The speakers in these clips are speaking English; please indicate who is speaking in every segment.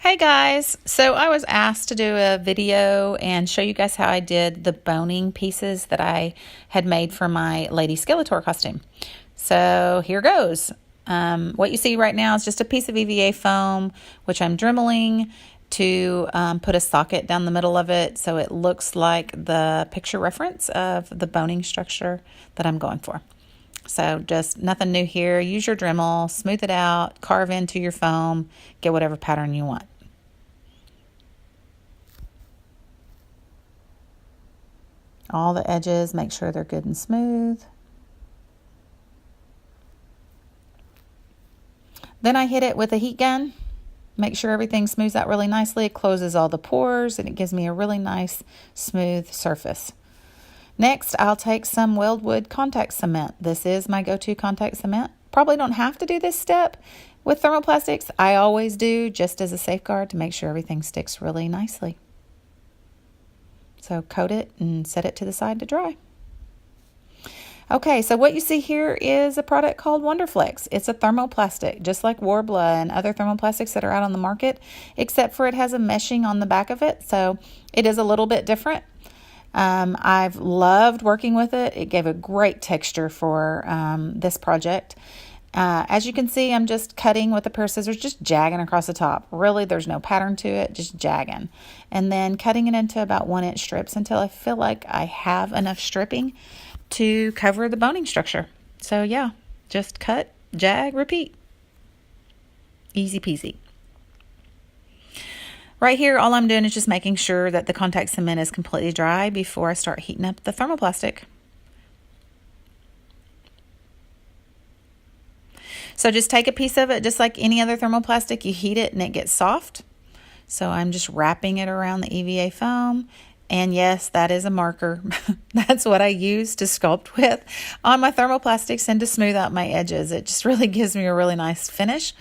Speaker 1: Hey guys, so I was asked to do a video and show you guys how I did the boning pieces that I had made for my Lady Skeletor costume. So here goes. What you see right now is just a piece of EVA foam, which I'm dremeling to put a socket down the middle of it so it looks like the picture reference of the boning structure that I'm going for. So just nothing new here. Use your Dremel, smooth it out, carve into your foam, get whatever pattern you want. All the edges, make sure they're good and smooth. Then I hit it with a heat gun. Make sure everything smooths out really nicely. It closes all the pores and it gives me a really nice smooth surface. Next, I'll take some Weldwood contact cement. This is my go-to contact cement. Probably don't have to do this step with thermoplastics. I always do, just as a safeguard to make sure everything sticks really nicely. So coat it and set it to the side to dry. Okay, so what you see here is a product called Wonderflex. It's a thermoplastic, just like Warbla and other thermoplastics that are out on the market, except for it has a meshing on the back of it, so it is a little bit different. I've loved working with it. It gave a great texture for this project. As you can see, I'm just cutting with a pair of scissors, just jagging across the top. Really, there's no pattern to it, just jagging. And then cutting it into about 1-inch strips until I feel like I have enough stripping to cover the boning structure. So yeah, just cut, jag, repeat. Easy peasy. Right here, all I'm doing is just making sure that the contact cement is completely dry before I start heating up the thermoplastic. So just take a piece of it, just like any other thermoplastic, you heat it and it gets soft. So I'm just wrapping it around the EVA foam. And yes, that is a marker. That's what I use to sculpt with on my thermoplastics and to smooth out my edges. It just really gives me a really nice finish.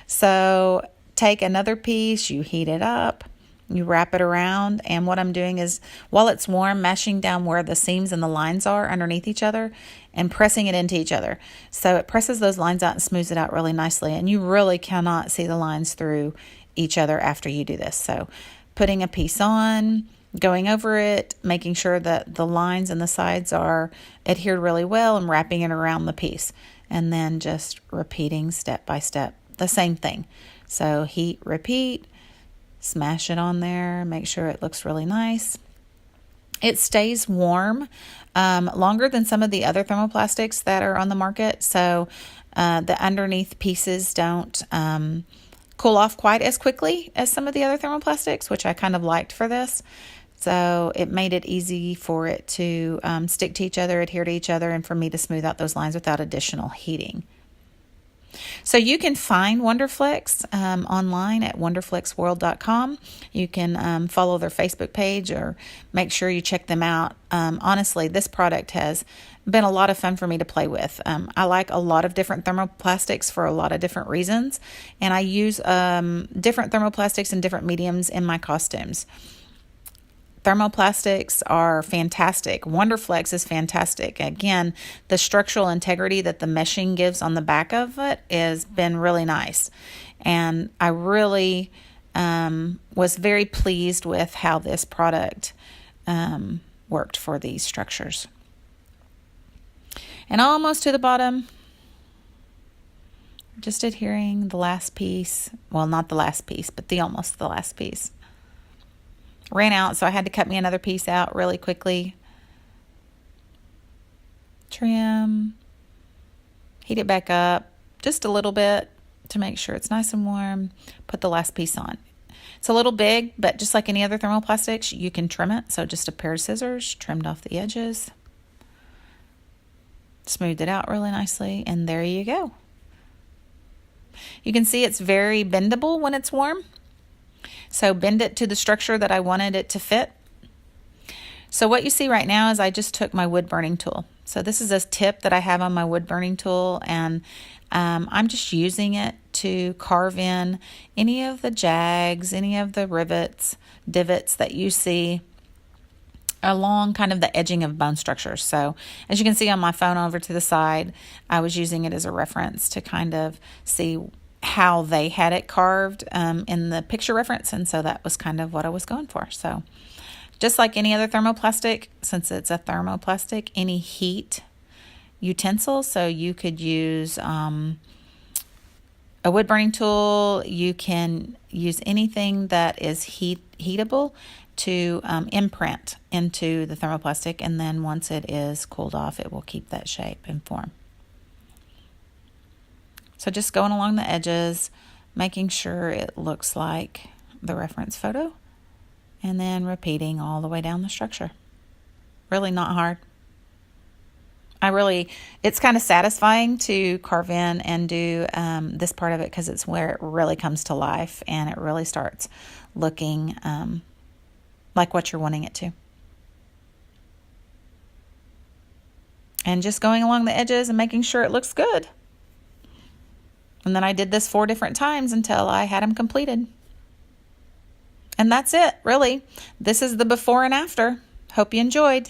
Speaker 1: So take another piece, you heat it up, you wrap it around, and what I'm doing is, while it's warm, mashing down where the seams and the lines are underneath each other and pressing it into each other. So it presses those lines out and smooths it out really nicely, and you really cannot see the lines through each other after you do this. So putting a piece on, going over it, making sure that the lines and the sides are adhered really well, and wrapping it around the piece, and then just repeating step by step the same thing. So heat, repeat, smash it on there, make sure it looks really nice. It stays warm longer than some of the other thermoplastics that are on the market, so the underneath pieces don't cool off quite as quickly as some of the other thermoplastics, which I kind of liked for this. So it made it easy for it to stick to each other, adhere to each other, and for me to smooth out those lines without additional heating. So you can find Wonderflex online at wonderflexworld.com. You can follow their Facebook page or make sure you check them out. Honestly, this product has been a lot of fun for me to play with. I like a lot of different thermoplastics for a lot of different reasons, and I use different thermoplastics in different mediums in my costumes. Thermoplastics are fantastic. Wonderflex is fantastic. Again, the structural integrity that the meshing gives on the back of it has been really nice. And I really was very pleased with how this product worked for these structures. And almost to the bottom, just adhering the last piece. Well, not the last piece, but almost the last piece. Ran out, so I had to cut me another piece out really quickly. Trim, heat it back up just a little bit to make sure it's nice and warm. Put the last piece on. It's a little big, but just like any other thermoplastics, you can trim it. So just a pair of scissors, trimmed off the edges, smoothed it out really nicely, and there you go. You can see it's very bendable when it's warm. So bend it to the structure that I wanted it to fit. So what you see right now is I just took my wood burning tool. So this is a tip that I have on my wood burning tool, and I'm just using it to carve in any of the jags, any of the rivets, divots that you see along kind of the edging of bone structures. So as you can see on my phone over to the side, I was using it as a reference to kind of see how they had it carved in the picture reference, and so that was kind of what I was going for. So just like any other thermoplastic, since it's a thermoplastic, any heat utensil, so you could use a wood burning tool, you can use anything that is heatable to imprint into the thermoplastic, and then once it is cooled off, it will keep that shape and form. So just going along the edges, making sure it looks like the reference photo, and then repeating all the way down the structure. Really not hard. It's kind of satisfying to carve in and do this part of it, because it's where it really comes to life and it really starts looking like what you're wanting it to. And just going along the edges and making sure it looks good. And then I did this 4 different times until I had them completed. And that's it, really. This is the before and after. Hope you enjoyed.